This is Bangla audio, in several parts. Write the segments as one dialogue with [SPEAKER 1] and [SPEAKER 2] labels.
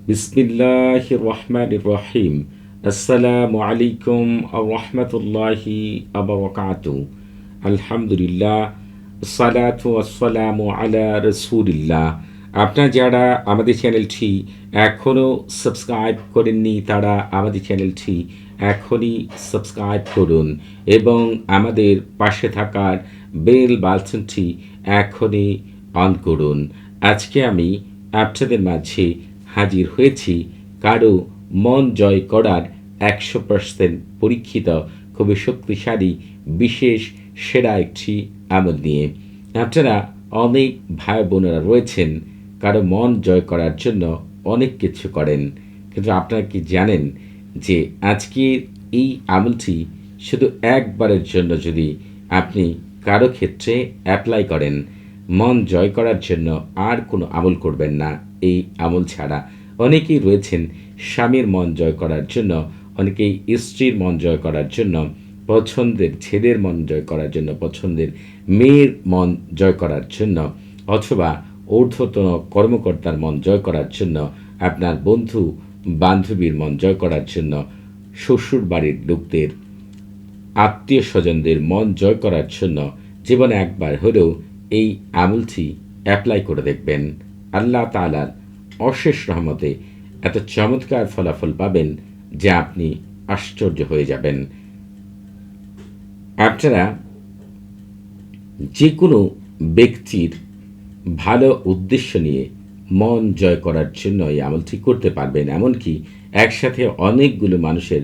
[SPEAKER 1] বিসমিল্লাহির রহমানির রহিম। আসসালামু আলাইকুম ওয়া রাহমাতুল্লাহি ওয়া বারাকাতুহু। আলহামদুলিল্লাহ, সালাতু ওয়াসসালামু আলা রাসূলিল্লাহ। আপনারা যারা আমাদের চ্যানেলটি এখনও সাবস্ক্রাইব করেননি তারা আমাদের চ্যানেলটি এখনই সাবস্ক্রাইব করুন এবং আমাদের পাশে থাকার বেল বাটনটি এখনই অন করুন। আজকে আমি আপনাদের মাঝে হাজির হয়েছি কারো মন জয় করার 100% পরীক্ষিত খুবই শক্তিশালী বিশেষ সেরা একটি আমল নিয়ে। আপনারা অনেক ভাই বোনেরা রয়েছেন কারো মন জয় করার জন্য অনেক কিছু করেন, কিন্তু আপনারা কি জানেন যে আজকের এই আমলটি শুধু একবারের জন্য যদি আপনি কারো ক্ষেত্রে অ্যাপ্লাই করেন, মন জয় করার জন্য আর কোনো আমল করবেন না। এই আমল ছাড়া অনেকেই রয়েছেন স্বামীর মন জয় করার জন্য, অনেকেই স্ত্রীর মন জয় করার জন্য, পছন্দের ছেলের মন জয় করার জন্য, পছন্দের মেয়ের মন জয় করার জন্য, অথবা ঊর্ধ্বতন কর্মকর্তার মন জয় করার জন্য, আপনার বন্ধু বান্ধবীর মন জয় করার জন্য, শ্বশুর বাড়ির লোকদের আত্মীয় স্বজনদের মন জয় করার জন্য জীবনে একবার হলেও এই আমলটি অ্যাপ্লাই করে দেখবেন। আল্লাহ তাআলার অশেষ রহমতে এত চমৎকার ফলাফল পাবেন যে আপনি আশ্চর্য হয়ে যাবেন। আপনারা যে কোনো ব্যক্তির ভালো উদ্দেশ্য নিয়ে মন জয় করার জন্য এই আমলটি করতে পারবেন, এমনকি একসাথে অনেকগুলো মানুষের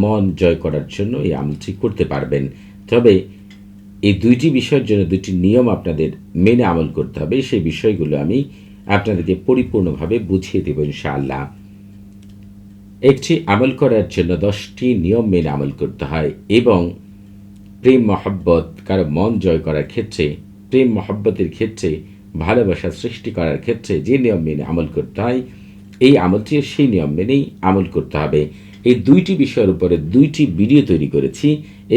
[SPEAKER 1] মন জয় করার জন্য এই আমলটি করতে পারবেন। তবে এই দুইটি বিষয়ের জন্য দুটি নিয়ম আপনাদের মেনে আমল করতে হবে। সেই বিষয়গুলো আমি আপনাদেরকে পরিপূর্ণভাবে বুঝিয়ে দেব ইনশাআল্লাহ। একটি আমল করার জন্য 10টি নিয়ম মেনে আমল করতে হয় এবং প্রেম মহব্বত কারো মন জয় করার ক্ষেত্রে, প্রেম মহব্বতের ক্ষেত্রে, ভালোবাসা সৃষ্টি করার ক্ষেত্রে যে নিয়ম মেনে আমল করতে হয়, এই আমলটিও সেই নিয়ম মেনেই আমল করতে হবে। এই দুইটি বিষয়ের উপরে 2টি ভিডিও তৈরি করেছি।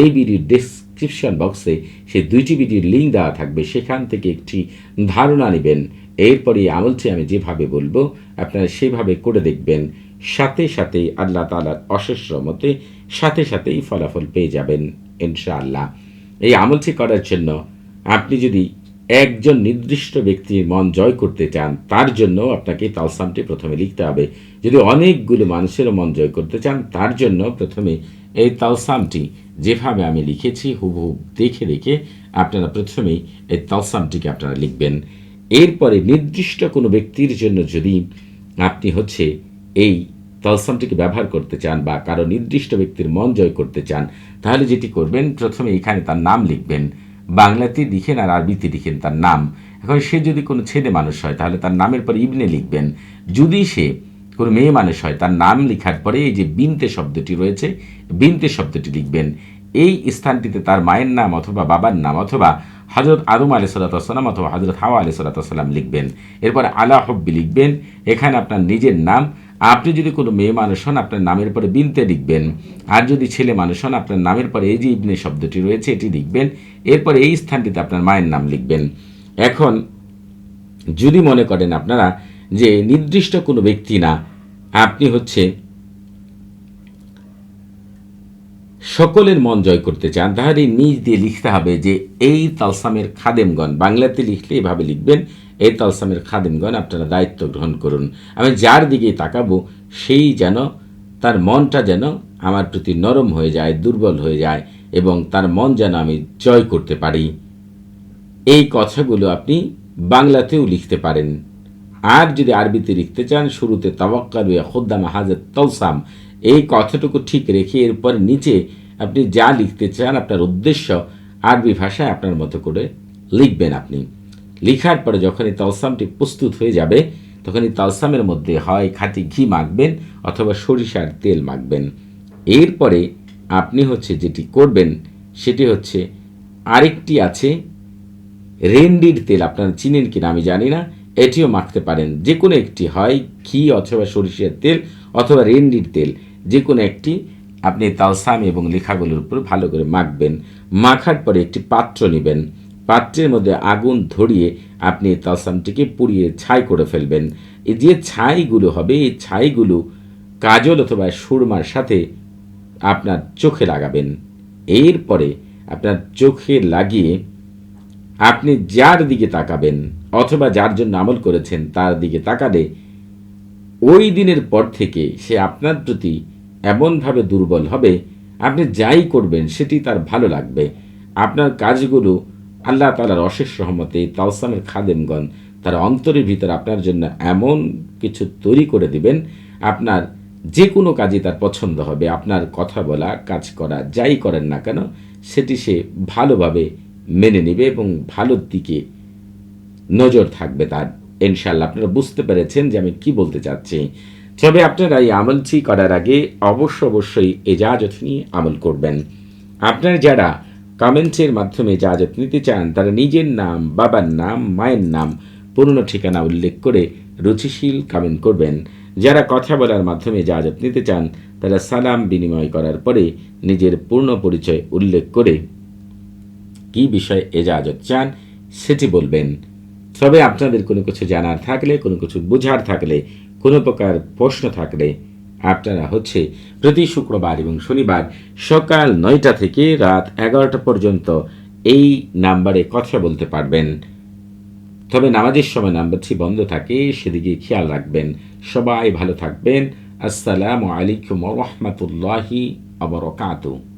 [SPEAKER 1] এই ভিডিওর ডেসক্রিপশন বক্সে সেই 2টি ভিডিওর লিঙ্ক দেওয়া থাকবে, সেখান থেকে একটি ধারণা নেবেন। এরপরে এই আমলটি আমি যেভাবে বলবো আপনারা সেভাবে করে দেখবেন, সাথে সাথেই আল্লাহ তাআলার অশেষ রহমতে সাথে সাথেই ফলাফল পেয়ে যাবেন ইনশাআল্লাহ। এই আমলটি করার জন্য আপনি যদি একজন নির্দিষ্ট ব্যক্তির মন জয় করতে চান, তার জন্য আপনাকে তালসামটি প্রথমে লিখতে হবে। যদি অনেকগুলো মানুষেরও মন জয় করতে চান, তার জন্য প্রথমে এই তালসামটি যেভাবে আমি লিখেছি হুবহু দেখে দেখে আপনারা প্রথমেই এই তালসামটিকে আপনারা লিখবেন। এরপরে নির্দিষ্ট কোনো ব্যক্তির জন্য যদি আপনি এই তালসামটিকে ব্যবহার করতে চান বা কারো নির্দিষ্ট ব্যক্তির মন জয় করতে চান, তাহলে যেটি করবেন, প্রথমে এখানে তার নাম লিখবেন। বাংলাতে লিখেন আর আরবিতে লিখেন তার নাম। এখন সে যদি কোনো ছেলে মানুষ হয় তাহলে তার নামের পরে ইবনে লিখবেন। যদি সে কোনো মেয়ে মানুষ হয় তার নাম লেখার পরে এই যে বিনতে শব্দটি রয়েছে, বিনতে শব্দটি লিখবেন। এই স্থানটিতে তার মায়ের নাম অথবা বাবার নাম অথবা হযরত আদম আলাইহিসসালাম অথবা হযরত হাওয়া আলাইহিসসালাম লিখবেন। এরপরে আলা হব্বি লিখবেন। এখানে আপনার নিজের নাম। আপনি যদি কোনো মেয়ে মানুষ হন আপনার নামের পরে বিনতে লিখবেন, আর যদি ছেলে মানুষ হন আপনার নামের পরে এই যে ইবনে শব্দটি রয়েছে এটি লিখবেন। এরপরে এই স্থানটিতে আপনার মায়ের নাম লিখবেন। এখন যদি মনে করেন আপনারা যে নির্দিষ্ট কোনো ব্যক্তি না, আপনি সকলের মন জয় করতে চান, তাহলে নিজ দিয়ে লিখতে হবে যে এই তালসামের খাদেমগণ, বাংলাতে লিখলে এভাবে লিখবেন, এই তালসামের খাদেমগণ আপনারা দায়িত্ব গ্রহণ করুন। আমি যার দিকে তাকাবো সেই যেন তার মনটা যেন আমার প্রতি নরম হয়ে যায়, দুর্বল হয়ে যায় এবং তার মন যেন আমি জয় করতে পারি। এই কথাগুলো আপনি বাংলাতেও লিখতে পারেন। আর যদি আরবিতে লিখতে চান, শুরুতে তাওয়াক্কালু ইয়া খুদ্দাম হাজাত তালসাম, এই কথাটুকু ঠিক রেখে এরপর নিচে আপনি যা লিখতে চান আপনার উদ্দেশ্য আরবি ভাষায় আপনার মতো করে লিখবেন। আপনি লিখার পরে যখন এই তালসামটি প্রস্তুত হয়ে যাবে তখন এই তালসামের মধ্যে হয় খাঁটি ঘি মাখবেন অথবা সরিষার তেল মাখবেন। এরপরে আপনি যেটি করবেন সেটি আরেকটি আছে রেন্ডির তেল, আপনারা চিনেন কিনা আমি জানি না, এটিও মাখতে পারেন। যে কোনো একটি, হয় ঘি অথবা সরিষার তেল অথবা রেন্ডির তেল, যে কোনো একটি আপনি তালসাম এবং লেখাগুলোর উপর ভালো করে মাখবেন। মাখার পরে একটি পাত্র নেবেন, পাত্রের মধ্যে আগুন ধরিয়ে আপনি তালসামটিকে পুড়িয়ে ছাই করে ফেলবেন। এই যে ছাইগুলো হবে, এই ছাইগুলো কাজল অথবা সুরমার সাথে আপনার চোখে লাগাবেন। এরপরে আপনার চোখে লাগিয়ে আপনি যার দিকে তাকাবেন অথবা যার জন্য আমল করেছেন তার দিকে তাকালে ওই দিনের পর থেকে সে আপনার প্রতি এমনভাবে দুর্বল হবে, আপনি যাই করবেন সেটি তার ভালো লাগবে। আপনার কাজগুলো আল্লাহ তাআলার অশেষ রহমতে তাওসামের খাদেমগণ তার অন্তরের ভিতর আপনার জন্য এমন কিছু তৈরি করে দিবেন, আপনার যে কোনো কাজই তার পছন্দ হবে। আপনার কথা বলা, কাজ করা, যাই করেন না কেন সেটি সে ভালোভাবে মেনে নেবে এবং ভালোর দিকে নজর থাকবে তার। ইনশাআল্লাহ আপনারা বুঝতে পেরেছেন যে আমি কি বলতে চাচ্ছি। তবে আপনারা এই আমলটি করার আগে অবশ্যই এজাজত নিয়ে আমল করবেন। আপনারা যারা কমেন্টের মাধ্যমে এজাজত নিতে চান তারা নিজের নাম, বাবার নাম, মায়ের নাম, পুরনো ঠিকানা উল্লেখ করে রুচিশীল কমেন্ট করবেন। যারা কথা বলার মাধ্যমে এজাজত নিতে চান তারা সালাম বিনিময় করার পরে নিজের পূর্ণ পরিচয় উল্লেখ করে কী বিষয়ে এজাজত চান সেটি বলবেন। তবে আপনাদের কোনো কিছু জানার থাকলে, কোনো কিছু বোঝার থাকলে, কোনো প্রকার প্রশ্ন থাকলে আপনারা প্রতি শুক্রবার এবং শনিবার সকাল 9টা থেকে রাত 11টা পর্যন্ত এই নাম্বারে কথা বলতে পারবেন। তবে নামাজের সময় নাম্বারটি বন্ধ থাকে, সেদিকে খেয়াল রাখবেন। সবাই ভালো থাকবেন। আসসালামু আলাইকুম ওয়া রাহমাতুল্লাহি ওয়া বারাকাতুহু।